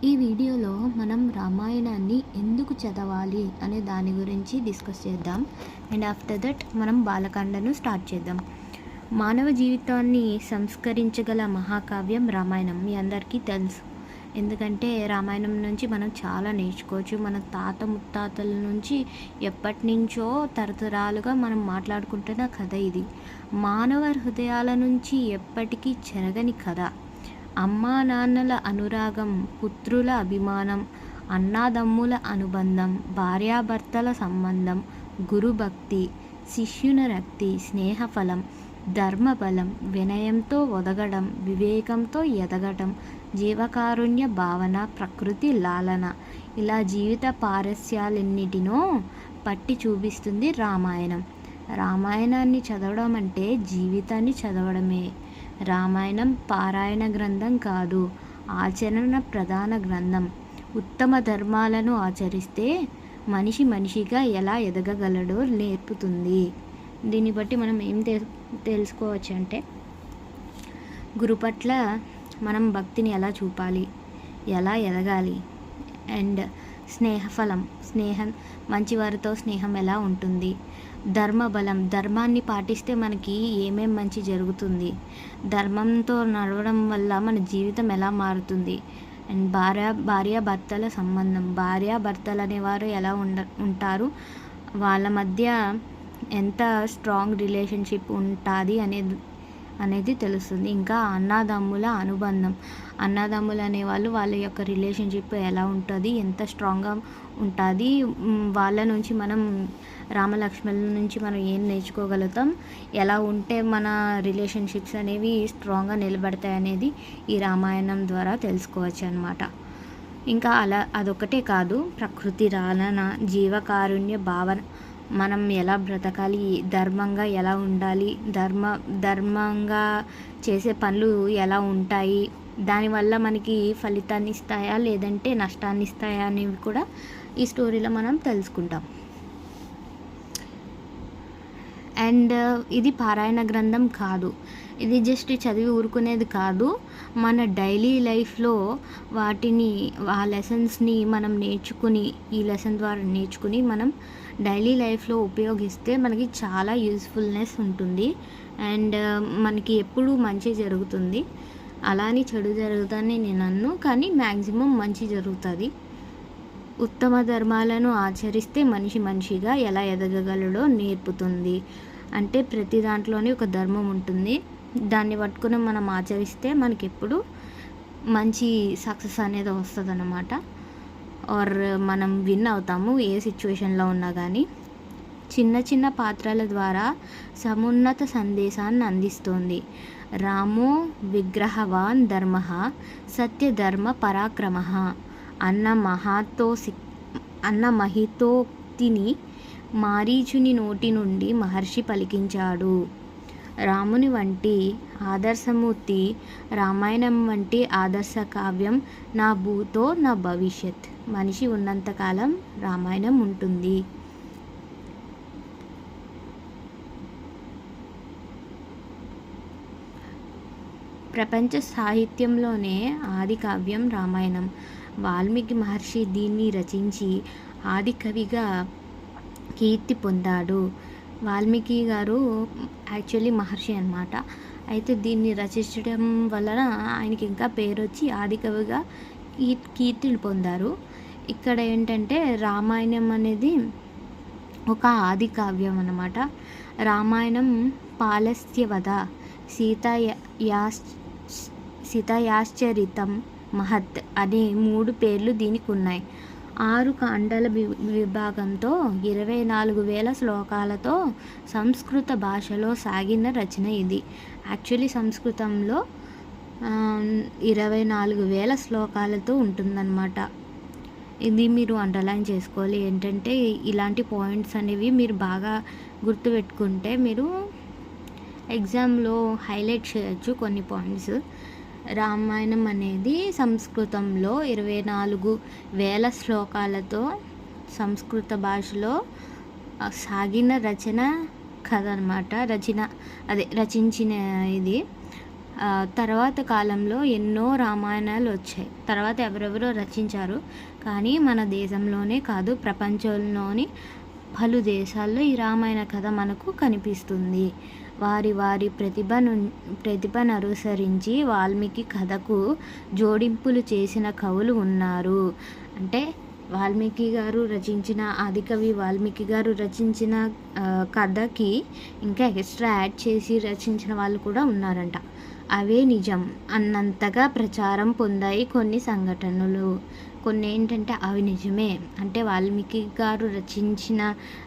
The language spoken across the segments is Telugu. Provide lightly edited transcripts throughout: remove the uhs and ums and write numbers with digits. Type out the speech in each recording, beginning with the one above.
ఈ వీడియోలో మనం రామాయణాన్ని ఎందుకు చదవాలి అనే దాని గురించి డిస్కస్ చేద్దాం. అండ్ ఆఫ్టర్ దట్ మనం బాలకాండను స్టార్ట్ చేద్దాం. మానవ జీవితాన్ని సంస్కరించగల మహాకావ్యం రామాయణం మీ అందరికీ తెలుసు. ఎందుకంటే రామాయణం నుంచి మనం చాలా నేర్చుకోవచ్చు. మన తాత ముత్తాతల నుంచి ఎప్పటి నుంచో తరతరాలుగా మనం మాట్లాడుకుంటున్న కథ ఇది. మానవ హృదయాల నుంచి ఎప్పటికీ చెరగని కథ. అమ్మా నాన్నల అనురాగం, పుత్రుల అభిమానం, అన్నాదమ్ముల అనుబంధం, భార్యాభర్తల సంబంధం, గురుభక్తి, శిష్యుని రక్తి, స్నేహఫలం, ధర్మబలం, వినయంతో ఒదగడం, వివేకంతో ఎదగటం, జీవకారుణ్య భావన, ప్రకృతి లాలన, ఇలా జీవిత పారస్యాలన్నిటినో పట్టి చూపిస్తుంది రామాయణం. రామాయణాన్ని చదవడం అంటే జీవితాన్ని చదవడమే. రామాయణం పారాయణ గ్రంథం కాదు, ఆచరణ ప్రధాన గ్రంథం. ఉత్తమ ధర్మాలను ఆచరిస్తే మనిషి మనిషిగా ఎలా ఎదగగలడో నేర్పుతుంది. దీన్ని బట్టి మనం ఏం తెలుసుకోవచ్చు అంటే, గురు పట్ల మనం భక్తిని ఎలా చూపాలి, ఎలా ఎదగాలి, అండ్ స్నేహఫలం, మంచివారితో స్నేహం ఎలా ఉంటుంది, ధర్మబలం, ధర్మాన్ని పాటిస్తే మనకి ఏమేం మంచి జరుగుతుంది, ధర్మంతో నడవడం వల్ల మన జీవితం ఎలా మారుతుంది, అండ్ భార్యాభర్తల సంబంధం, భార్యాభర్తలు అనేవారు ఎలా ఉంటారు, వాళ్ళ మధ్య ఎంత స్ట్రాంగ్ రిలేషన్షిప్ ఉంటుంది అనేది తెలుస్తుంది. ఇంకా అన్నదమ్ముల అనుబంధం, అన్నదమ్ములు అనేవాళ్ళు వాళ్ళ యొక్క రిలేషన్షిప్ ఎలా ఉంటుంది, ఎంత స్ట్రాంగ్గా ఉంటుంది, వాళ్ళ నుంచి మనం రామలక్ష్మణుల నుంచి మనం ఏం నేర్చుకోగలుగుతాం, ఎలా ఉంటే మన రిలేషన్షిప్స్ అనేవి స్ట్రాంగ్గా నిలబడతాయి అనేది ఈ రామాయణం ద్వారా తెలుసుకోవచ్చు అన్నమాట. ఇంకా అదొక్కటే కాదు, ప్రకృతి లాలన, జీవకారుణ్య భావన, మనం ఎలా బ్రతకాలి, ధర్మంగా ఎలా ఉండాలి, ధర్మంగా చేసే పనులు ఎలా ఉంటాయి, దానివల్ల మనకి ఫలితాన్ని ఇస్తాయా లేదంటే నష్టాన్ని ఇస్తాయా అనేవి కూడా ఈ స్టోరీలో మనం తెలుసుకుంటాం. అండ్ ఇది పారాయణ గ్రంథం కాదు, ఇది జస్ట్ చదివి ఊరుకునేది కాదు. మన డైలీ లైఫ్లో ఆ లెసన్స్ని మనం నేర్చుకుని, ఈ లెసన్ ద్వారా నేర్చుకుని మనం డైలీ లైఫ్లో ఉపయోగిస్తే మనకి చాలా యూస్ఫుల్నెస్ ఉంటుంది. అండ్ మనకి ఎప్పుడూ మంచి జరుగుతుంది. అలానే చెడు జరుగుతుందని నేను అన్ను, కానీ మ్యాక్సిమం మంచి జరుగుతుంది. ఉత్తమ ధర్మాలను ఆచరిస్తే మనిషిగా ఎలా ఎదగగలడో నేర్పుతుంది. అంటే ప్రతి దాంట్లోనే ఒక ధర్మం ఉంటుంది, దాన్ని పట్టుకుని మనం ఆచరిస్తే మనకి ఎప్పుడు మంచి సక్సెస్ అనేది వస్తుంది అన్నమాట. ఆర్ మనం విన్ అవుతాము ఏ సిచ్యువేషన్లో ఉన్నా కానీ. చిన్న చిన్న పాత్రల ద్వారా సమున్నత సందేశాన్ని అందిస్తోంది. రామో విగ్రహవాన్ ధర్మ, సత్యధర్మ పరాక్రమ అన్న మహితోక్తిని మారీచుని నోటి నుండి మహర్షి పలికించాడు. రాముని వంటి ఆదర్శమూర్తి, రామాయణం వంటి ఆదర్శ కావ్యం నా భూతో నా భవిష్యత్. మనిషి ఉన్నంతకాలం రామాయణం ఉంటుంది. ప్రపంచ సాహిత్యంలోనే ఆది కావ్యం రామాయణం. వాల్మీకి మహర్షి దీన్ని రచించి ఆది కవిగా కీర్తి పొందాడు. వాల్మీకి గారు యాక్చువల్లీ మహర్షి అన్నమాట. అయితే దీన్ని రచించడం వలన ఆయనకి ఇంకా పేరు వచ్చి ఆది కవిగా కీర్తిని పొందారు. ఇక్కడ ఏంటంటే రామాయణం అనేది ఒక ఆది కావ్యం అన్నమాట. రామాయణం, పాలస్త్యవధ, సీతాయాశ్చరితం, మహత్ అనే 3 పేర్లు దీనికి ఉన్నాయి. 6 కాండాల విభాగంతో 24,000 శ్లోకాలతో సంస్కృత భాషలో సాగిన రచన ఇది. యాక్చువల్లీ సంస్కృతంలో 24,000 శ్లోకాలతో ఉంటుందన్నమాట. ఇది మీరు అండర్లైన్ చేసుకోవాలి. ఏంటంటే ఇలాంటి పాయింట్స్ అనేవి మీరు బాగా గుర్తుపెట్టుకుంటే మీరు ఎగ్జామ్లో హైలైట్ చేయొచ్చు కొన్ని పాయింట్స్. రామాయణం అనేది సంస్కృతంలో 24,000 శ్లోకాలతో సంస్కృత భాషలో సాగిన రచన కథ అనమాట. రచించిన ఇది తర్వాత కాలంలో ఎన్నో రామాయణాలు వచ్చాయి. తర్వాత ఎవరెవరో రచించారు. కానీ మన దేశంలోనే కాదు, ప్రపంచంలోని పలు దేశాల్లో ఈ రామాయణ కథ మనకు కనిపిస్తుంది. వారి వారి ప్రతిభను అనుసరించి వాల్మీకి కథకు జోడింపులు చేసిన కవులు ఉన్నారు. అంటే ఆదికవి వాల్మీకి గారు రచించిన కథకి ఇంకా ఎక్స్ట్రా యాడ్ చేసి రచించిన వాళ్ళు కూడా ఉన్నారంట. అవే నిజం అన్నంతగా ప్రచారం పొందాయి కొన్ని సంఘటనలు. కొన్ని ఏంటంటే అవి నిజమే, అంటే వాల్మీకి గారు రచించిన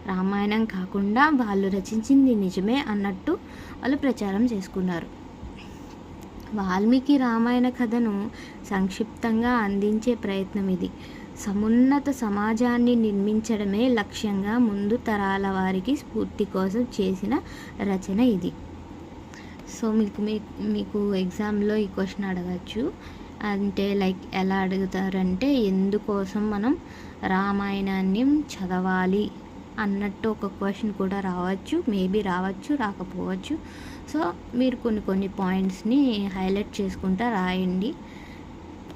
రామాయణం కాకుండా వాళ్ళు రచించింది నిజమే అన్నట్టు వాళ్ళు ప్రచారం చేసుకున్నారు. వాల్మీకి రామాయణ కథను సంక్షిప్తంగా అందించే ప్రయత్నం ఇది. సమున్నత సమాజాన్ని నిర్మించడమే లక్ష్యంగా ముందు తరాల వారికి స్ఫూర్తి కోసం చేసిన రచన ఇది. సో మీకు ఎగ్జామ్లో ఈ క్వశ్చన్ అడగచ్చు. అంటే ఎలా అడుగుతారంటే, ఎందుకోసం మనం రామాయణాన్ని చదవాలి అన్నట్టు ఒక క్వశ్చన్ కూడా రావచ్చు. మేబీ రావచ్చు, రాకపోవచ్చు. సో మీరు కొన్ని పాయింట్స్ని హైలైట్ చేసుకుంటా రాయండి.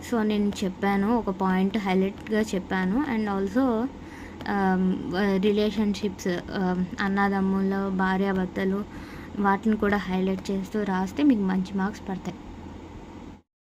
సో నేను చెప్పాను, ఒక పాయింట్ హైలైట్గా చెప్పాను. అండ్ ఆల్సో రిలేషన్షిప్స్, అన్నదమ్ములు, భార్యాభర్తలు, వాటిని కూడా హైలైట్ చేస్తూ రాస్తే మీకు మంచి మార్క్స్ పడతాయి.